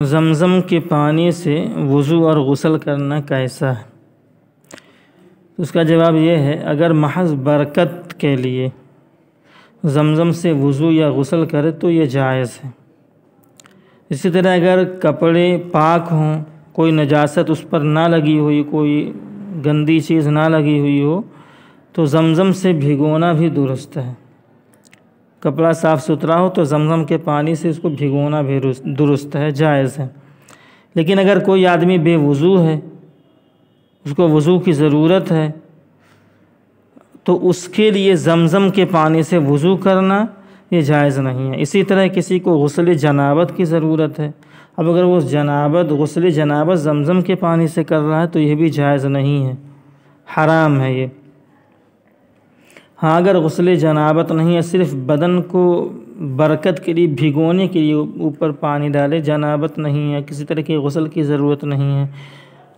زمزم کے پانی سے وضو اور غسل کرنا کیسا ہے؟ اس کا جواب یہ ہے، اگر محض برکت کے لیے زمزم سے وضو یا غسل کرے تو یہ جائز ہے۔ اسی طرح اگر کپڑے پاک ہوں، کوئی نجاست اس پر نہ لگی ہوئی، کوئی گندی چیز نہ لگی ہوئی ہو، تو زمزم سے بھگونا بھی درست ہے۔ کپڑا صاف ستھرا ہو تو زمزم کے پانی سے اس کو بھگونا بھی درست ہے، جائز ہے۔ لیکن اگر کوئی آدمی بے وضو ہے، اس کو وضو کی ضرورت ہے، تو اس کے لیے زمزم کے پانی سے وضو کرنا یہ جائز نہیں ہے۔ اسی طرح کسی کو غسل جنابت کی ضرورت ہے، اب اگر وہ غسل جنابت زمزم کے پانی سے کر رہا ہے تو یہ بھی جائز نہیں ہے، حرام ہے یہ۔ ہاں اگر غسل جنابت نہیں ہے، صرف بدن کو برکت کے لیے بھگونے کے لیے اوپر پانی ڈالے، جنابت نہیں ہے، کسی طرح کی غسل کی ضرورت نہیں ہے،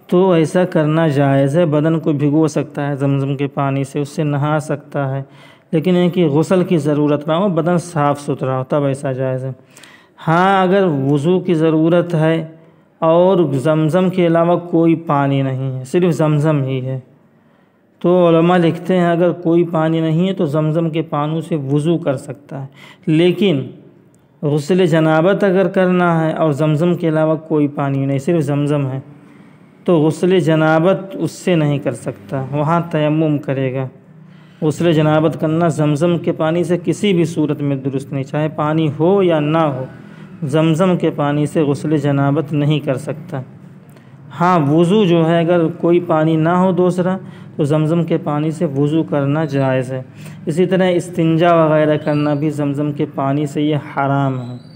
تو ایسا کرنا جائز ہے۔ بدن کو بھگو سکتا ہے زمزم کے پانی سے، اس سے نہا سکتا ہے، لیکن یہ کہ غسل کی ضرورت نہ ہو، بدن صاف ستھرا ہو، تب ایسا جائز ہے۔ ہاں اگر وضو کی ضرورت ہے اور زمزم کے علاوہ کوئی پانی نہیں ہے، صرف زمزم ہی ہے، تو علماء لکھتے ہیں اگر کوئی پانی نہیں ہے تو زمزم کے پانوں سے وضو کر سکتا ہے۔ لیکن غسل جنابت اگر کرنا ہے اور زمزم کے علاوہ کوئی پانی نہیں، صرف زمزم ہے، تو غسل جنابت اس سے نہیں کر سکتا، وہاں تیمم کرے گا۔ غسل جنابت کرنا زمزم کے پانی سے کسی بھی صورت میں درست نہیں، چاہے پانی ہو یا نہ ہو، زمزم کے پانی سے غسل جنابت نہیں کر سکتا۔ ہاں وضو جو ہے، اگر کوئی پانی نہ ہو دوسرا تو زمزم کے پانی سے وضو کرنا جائز ہے۔ اسی طرح استنجا وغیرہ کرنا بھی زمزم کے پانی سے یہ حرام ہے۔